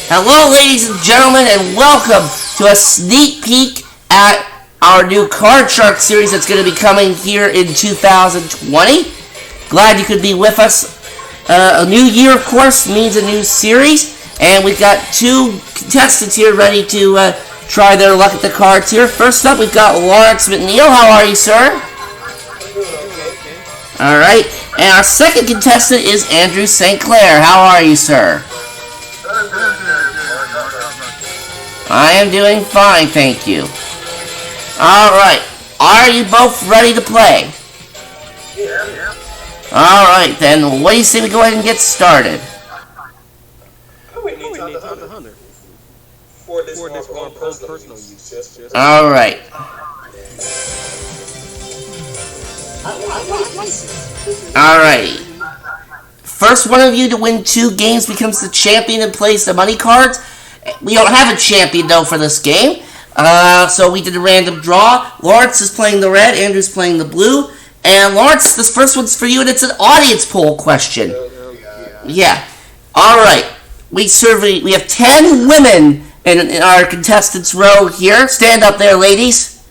Hello, ladies and gentlemen, and welcome to a sneak peek at our new Card Shark series that's going to be coming here in 2020. Glad you could be with us. A new year, of course, means a new series, and we've got two contestants here ready to try their luck at the cards here. First up, we've got Lawrence McNeil. How are you, sir? Alright, and our second contestant is Andrew St. Clair. How are you, sir? I am doing fine, thank you. Alright, are you both ready to play? Yeah. Alright then, what do you say we go ahead and get started? We need to Hunter. For this more personal use. Alright. Alright. First one of you to win 2 games becomes the champion and plays the money cards. We don't have a champion, though, for this game. So we did a random draw. Lawrence is playing the red, Andrew's playing the blue. And Lawrence, this first one's for you, and it's an audience poll question. Yeah. Alright. We have 10 women in our contestants row here. Stand up there, ladies.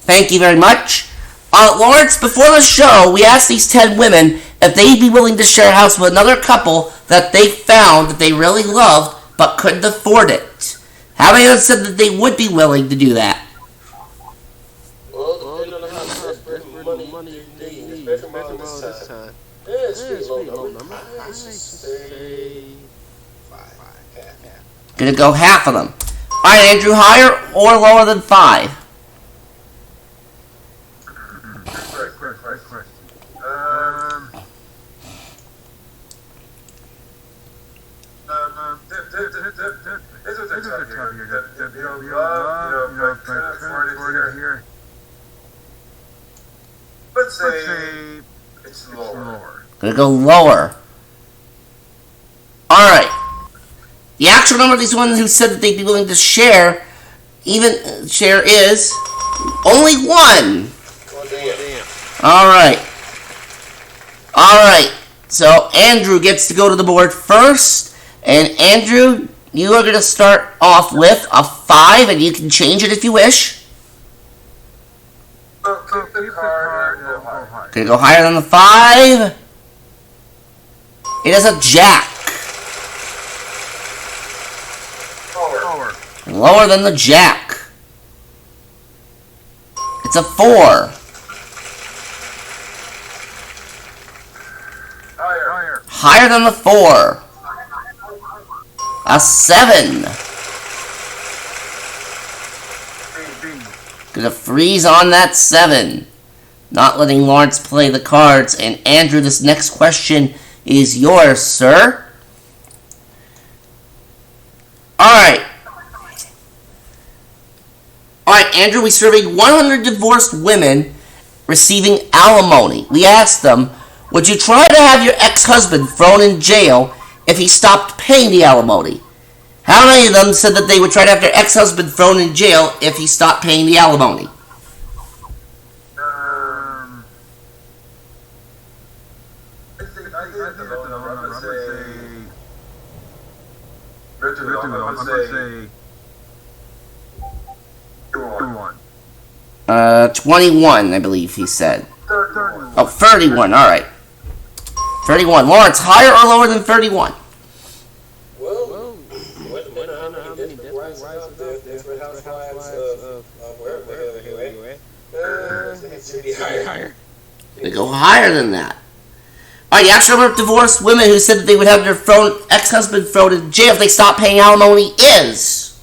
Thank you very much. Lawrence, before the show, we asked these 10 women if they'd be willing to share a house with another couple that they found that they really loved but couldn't afford it. How many of them said that they would be willing to do that? Well, depending on how much money you need, especially around this time. Yeah, it's pretty low number. I say 5. Gonna go half of them. Alright, Andrew, higher or lower than 5? Great question. This is a tough year. You love, Florida here. Let's say it's lower. Gonna go lower. Alright. The actual number of these ones who said that they'd be willing to share is only 1. Alright. Alright. So Andrew gets to go to the board first. And Andrew, you are going to start off with a 5, and you can change it if you wish. Keep the card and go high. Going to go higher than the 5. It is a jack. Lower. Lower than the jack. It's a 4. Higher. Higher than the 4. A 7. Gonna freeze on that 7. Not letting Lawrence play the cards. And Andrew, this next question is yours, sir. Alright. Alright, Andrew, we surveyed 100 divorced women receiving alimony. We asked them, would you try to have your ex-husband thrown in jail if he stopped paying the alimony? How many of them said that they would try to have their ex-husband thrown in jail if he stopped paying the alimony? I think it's a low number. I'm going to say 21. 21, I believe he said. 31. Oh, 31, alright. 31. Lawrence, higher or lower than 31? Well, how many different wives out there, different housewives of wherever anyway. It should be higher. They go higher than that. Alright, the actual number of divorced women who said that they would have their ex-husband thrown in jail if they stopped paying alimony is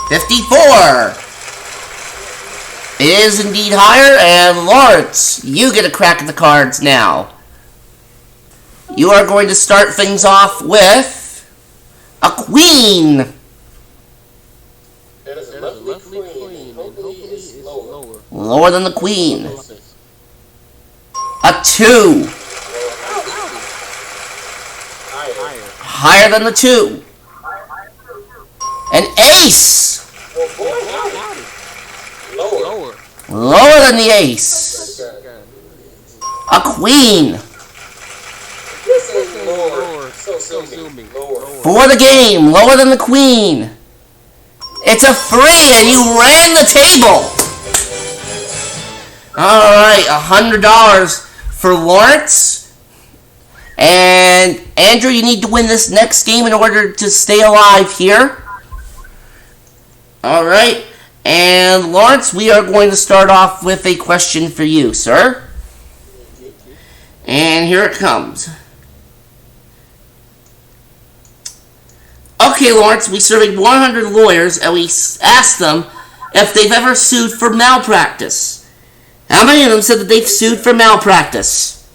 54. It is indeed higher, and Lawrence, you get a crack at the cards now. You are going to start things off with a queen. That is a lovely queen, and hopefully it's lower. Lower than the queen. A 2. Higher than the 2. An ace. Lower than the ace. A queen. This is lower. So assuming. Lower. For the game, lower than the queen. It's a 3, and you ran the table. All right, $100 for Lawrence. And Andrew, you need to win this next game in order to stay alive here. All right. And Lawrence, we are going to start off with a question for you, sir. And here it comes. Okay, Lawrence, we surveyed 100 lawyers and we asked them if they've ever sued for malpractice. How many of them said that they've sued for malpractice?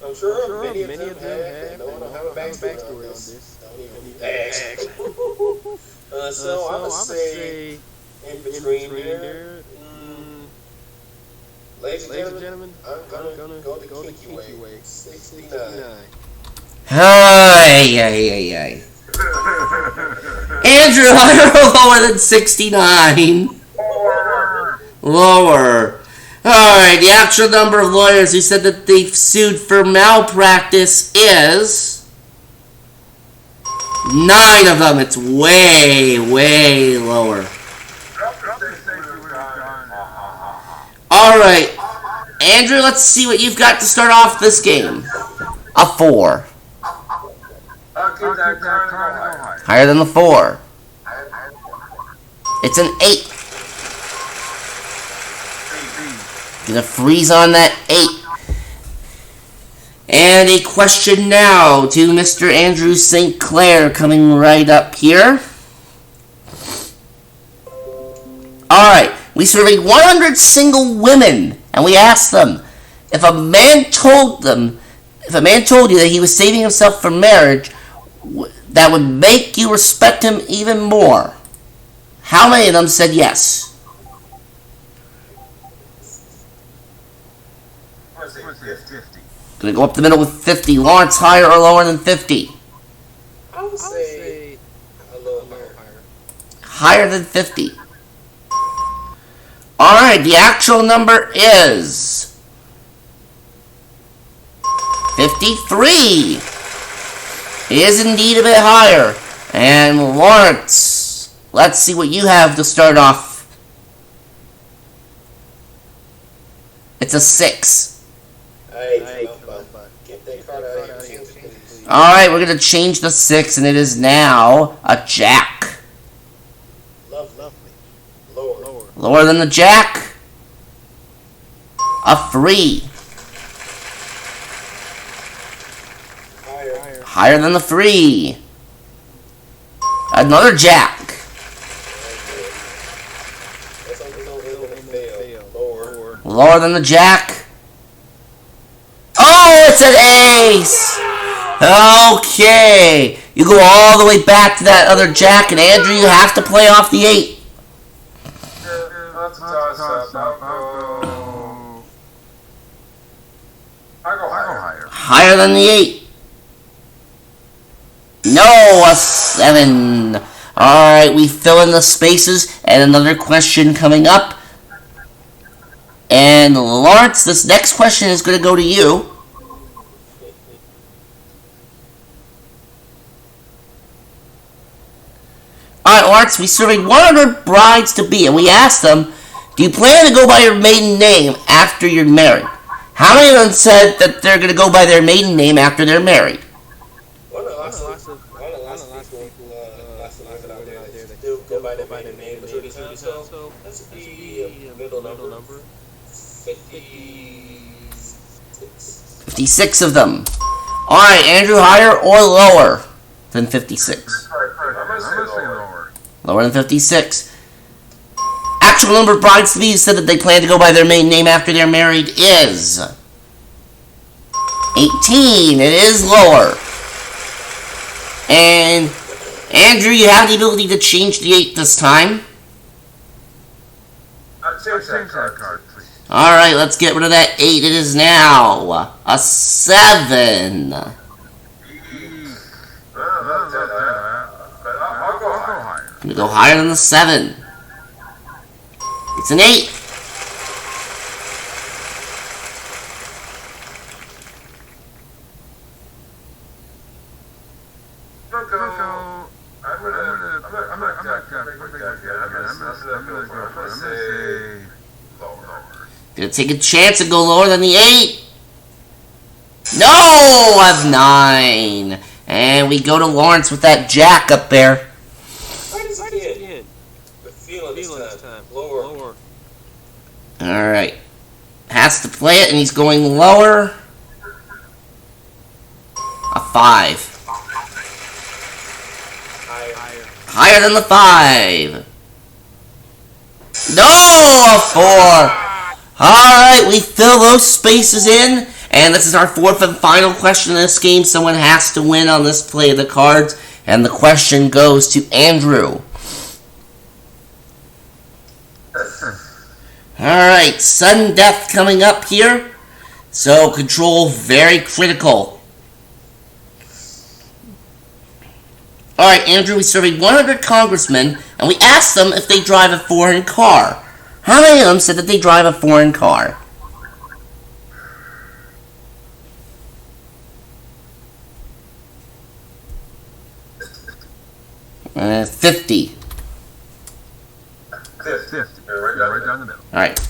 I'm sure many of them have. No one will have a backstory on this. Don't even ask. So I'm going to say in between there. Ladies and gentlemen, I'm gonna go the kinky way. 69. Ay. Andrew, higher or lower than 69? Lower. Alright, the actual number of lawyers who said that they've sued for malpractice is 9 of them. It's way lower. Alright, Andrew, let's see what you've got to start off this game. A 4. Higher than the 4. It's an 8. Gonna freeze on that 8. And a question now to Mr. Andrew St. Clair coming right up here. Alright, we surveyed 100 single women and we asked them if a man told you that he was saving himself for marriage, that would make you respect him even more. How many of them said yes? Gonna go up the middle with 50. Lawrence, higher or lower than 50? I would say a little higher. Higher than 50. Alright, the actual number is 53. It is indeed a bit higher. And Lawrence, let's see what you have to start off. It's a 6. Alright, we're going to change the 6, and it is now a jack. Lovely. Lower than the jack. A 3. Higher than the 3. Another jack. Lower than the jack. Oh, it's an ace! Okay. You go all the way back to that other jack, and Andrew, you have to play off the 8. I go higher. Higher than the 8. No, a 7. Alright, we fill in the spaces, and another question coming up. And Lawrence, this next question is going to go to you. Alright, Lawrence, we surveyed 100 brides-to-be, and we asked them, do you plan to go by your maiden name after you're married? How many of them said that they're going to go by their maiden name after they're married? Lots of people out there that still go by their maiden name. So that's the middle number. 56. 56 of them. Alright, Andrew, higher or lower than 56? I'm gonna say lower. Lower than 56. Actual number of brides-to-be who said that they plan to go by their maiden name after they're married is 18. It is lower. And Andrew, you have the ability to change the 8 this time. Change that card, please. Alright, let's get rid of that 8. It is now a 7. I'll go higher. Gonna go higher than the 7. It's an 8. Gonna take a chance and go lower than the 8. No! Of 9. And we go to Lawrence with that jack up there. Right as a kid. The feeling this time. Lower. Alright. Has to play it, and he's going lower. A 5. Higher than the 5. No! A 4. Alright, we fill those spaces in. And this is our 4th and final question in this game. Someone has to win on this play of the cards. And the question goes to Andrew. Alright, sudden death coming up here. So control very critical. Alright, Andrew, we surveyed 100 congressmen, and we asked them if they drive a foreign car. How many of them said that they drive a foreign car? 50. 50. Right down the middle. Alright.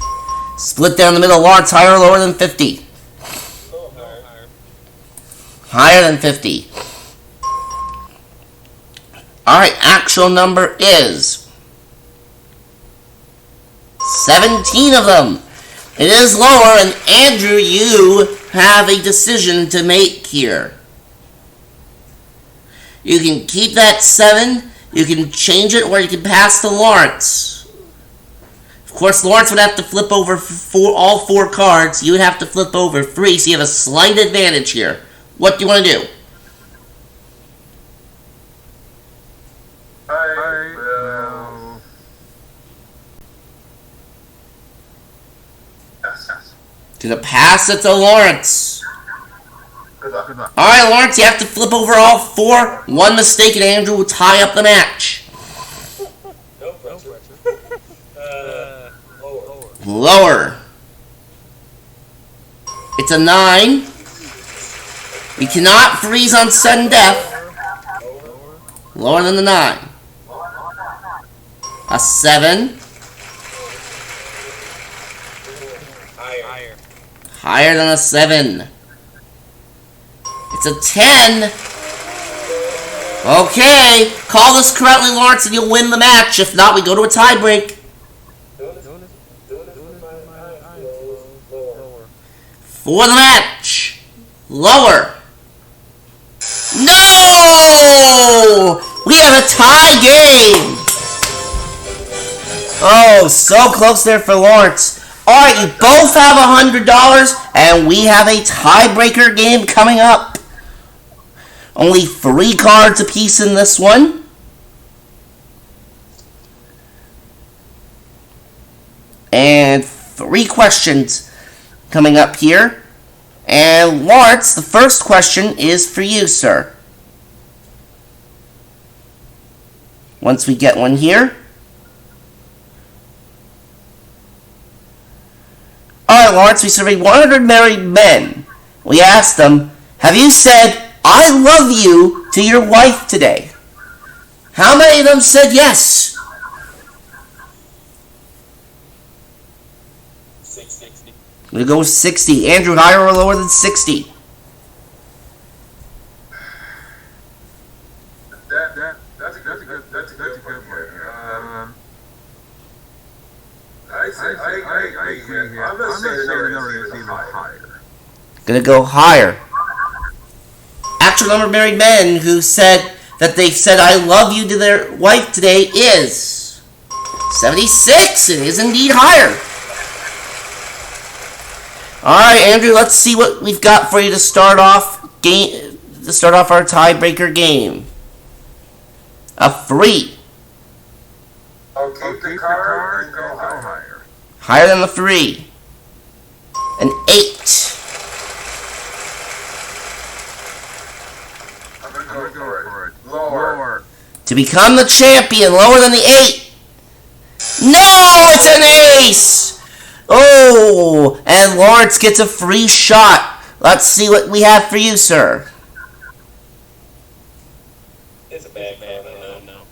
Split down the middle. Lawrence, higher or lower than 50? Higher than 50. Alright, actual number is 17 of them. It is lower, and Andrew, you have a decision to make here. You can keep that 7, you can change it, or you can pass to Lawrence. Of course, Lawrence would have to flip over all 4 cards. You would have to flip over 3, so you have a slight advantage here. What do you want to do? Gonna pass it to Lawrence. Good luck. Alright, Lawrence, you have to flip over all 4. One mistake and Andrew will tie up the match. No pressure. Lower. It's a 9. We cannot freeze on sudden death. Lower than the 9. A 7. Higher than a 7. It's a 10. Okay. Call this correctly, Lawrence, and you'll win the match. If not, we go to a tie break. For the match. Lower. No! We have a tie game. Oh, so close there for Lawrence. Alright, you both have $100, and we have a tiebreaker game coming up. Only 3 cards apiece in this one. And 3 questions coming up here. And Lawrence, the first question is for you, sir. Once we get one here. Alright, Lawrence, we surveyed 100 married men. We asked them, have you said, I love you to your wife today? How many of them said yes? 60. I'm going to go with 60. Andrew, higher or lower than 60? That's a good one. I agree here. I'm going to say the number is even higher. Gonna go higher. Actual number of married men who said that they said I love you to their wife today is 76. It is indeed higher. Alright, Andrew, let's see what we've got for you to start off our tiebreaker game. A 3. I'll keep the card and go higher. Higher than the 3. An 8. I'm going to go for it. Lower. To become the champion, lower than the 8. No, it's an ace! Oh, and Lawrence gets a free shot. Let's see what we have for you, sir. It's a bad card. No.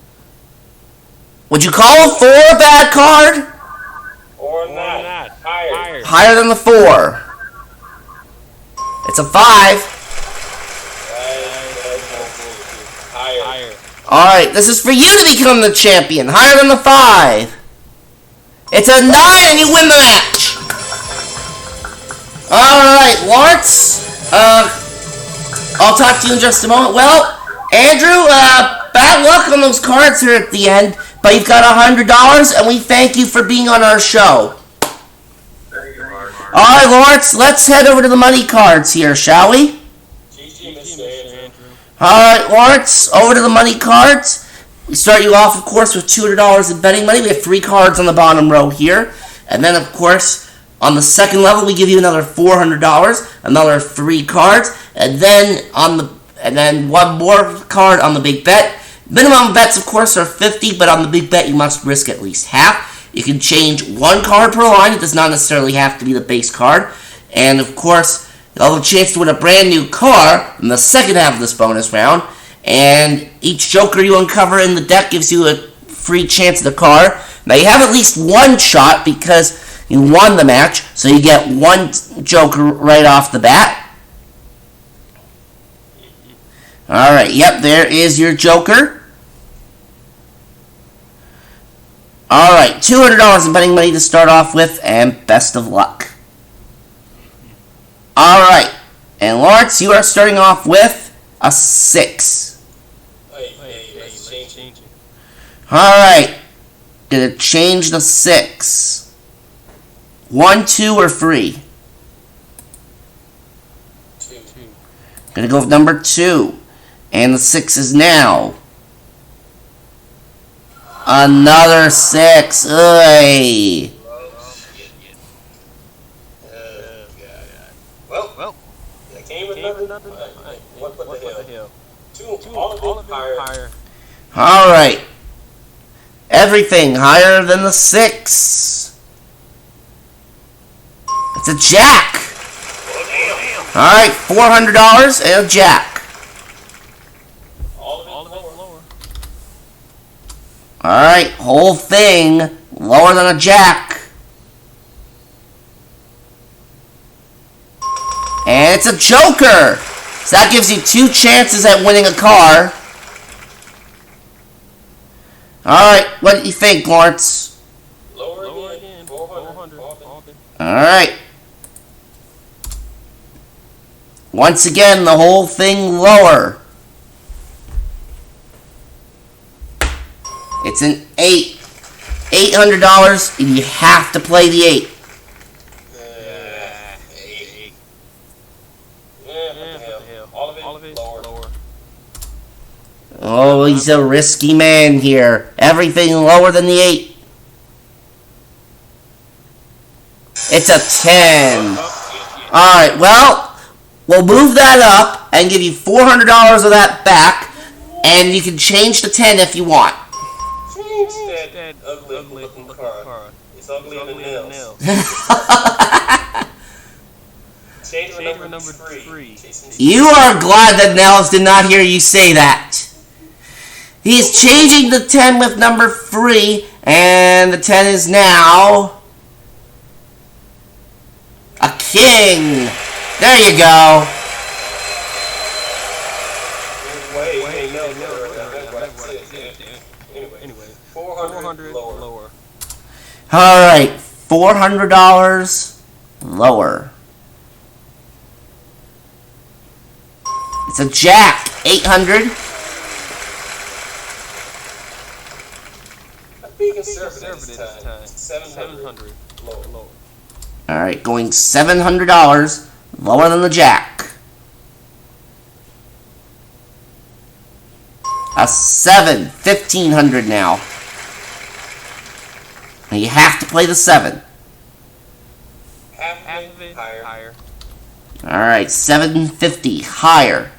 Would you call a 4 a bad card? Or not. Higher. higher than the 4. It's a 5. Higher. Alright, this is for you to become the champion. Higher than the 5. It's a 9 and you win the match. Alright, Lawrence. I'll talk to you in just a moment. Well, Andrew, bad luck on those cards here at the end. But you've got $100 and we thank you for being on our show. Alright, Lawrence, let's head over to the money cards here, shall we? Alright, Lawrence, over to the money cards. We start you off, of course, with $200 in betting money. We have 3 cards on the bottom row here. And then, of course, on the second level, we give you another $400, another 3 cards, and then one more card on the big bet. Minimum bets, of course, are 50, but on the big bet, you must risk at least half. You can change 1 card per line. It does not necessarily have to be the base card. And, of course, you'll have a chance to win a brand new car in the second half of this bonus round. And each joker you uncover in the deck gives you a free chance at the car. Now, you have at least 1 shot because you won the match, so you get 1 joker right off the bat. Alright, yep, there is your joker. Alright, $200 in betting money to start off with, and best of luck. Alright, and Lawrence, you are starting off with a 6. Let's change it. Alright, gonna change the 6. 1, 2, or 3? 2. Gonna go with number 2. And the 6 is now another 6. Ugh. Well, that came with nothing. What the hell? 2, all of it higher. Alright. Everything higher than the 6. It's a jack. Alright, $400 and a jack. All of it lower. Alright, whole thing lower than a jack. And it's a joker. So that gives you 2 chances at winning a car. Alright, what do you think, Lawrence? Lower again. 400. Alright. Once again, the whole thing lower. It's an 8. $800, and you have to play the 8. All of it lower. Oh, he's a risky man here. Everything lower than the 8. It's a 10. Alright, well, we'll move that up and give you $400 of that back, and you can change the 10 if you want. Change that ugly looking car. It's ugly in the nails. Change for number 3. You are glad that Nels did not hear you say that. He is changing the 10 with number 3, and the 10 is now a king. There you go. Wait, no. Anyway, 400 lower. Alright, $400 lower. It's a jack, 800. Be conservative this time. 700 lower. Alright, going $700 lower than the jack. A 7, 1,500 now. And you have to play the 7. Half of it higher. Alright, 750 higher.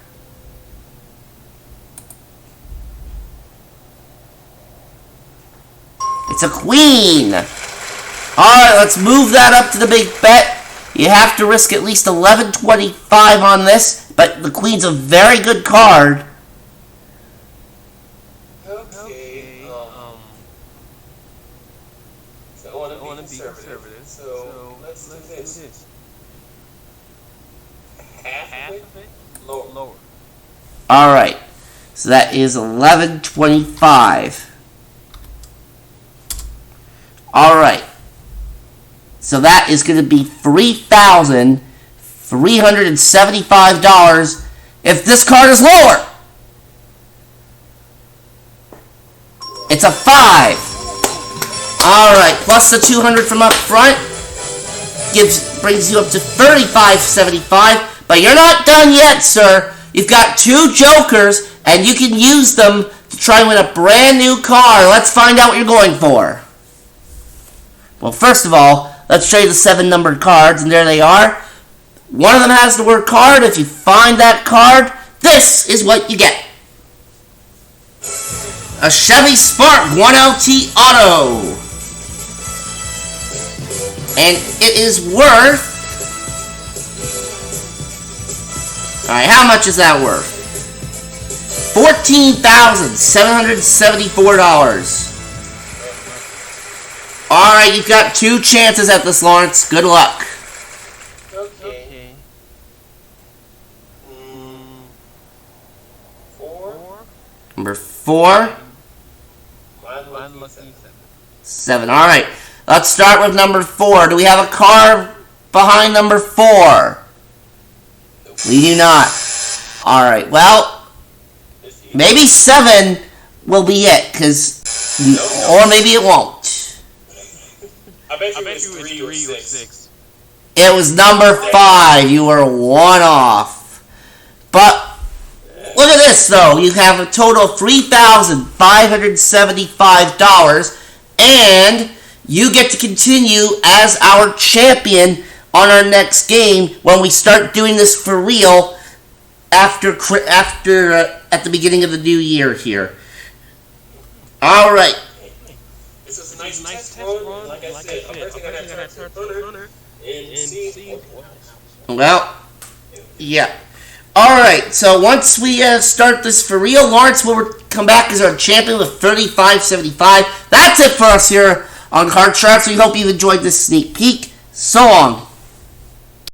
It's a queen. Alright, let's move that up to the big bet. You have to risk at least $11.25 on this, but the queen's a very good card. Okay. Don't want to be conservative. So let's do this. Half of it? Lower. Alright. So that is $11.25. Alright. So that is going to be $3,375 if this card is lower. It's a 5. Alright, plus the 200 from up front brings you up to $35.75. But you're not done yet, sir. You've got 2 jokers, and you can use them to try and win a brand new car. Let's find out what you're going for. Well, first of all, let's show you the 7 numbered cards, and there they are. One of them has the word card. If you find that card, this is what you get. A Chevy Spark 1LT Auto. And it is worth... Alright, how much is that worth? $14,774. Alright, you've got 2 chances at this, Lawrence. Good luck. Okay. 4. Number 4. Mine lucky 7. Alright, let's start with number 4. Do we have a car behind number 4? We do not. Alright, well, maybe 7 will be it, or maybe it won't. I bet you it was 3 or 6. It was number 5. You were 1 off. But, look at this, though. You have a total of $3,575, and you get to continue as our champion on our next game when we start doing this for real at the beginning of the new year here. All right. This is a nice test run. Like I said, I'm going to start the runner and see. Well, yeah. All right. So once we start this for real, Lawrence will come back as our champion with $35.75. That's it for us here on Card Sharks. We hope you've enjoyed this sneak peek. So long.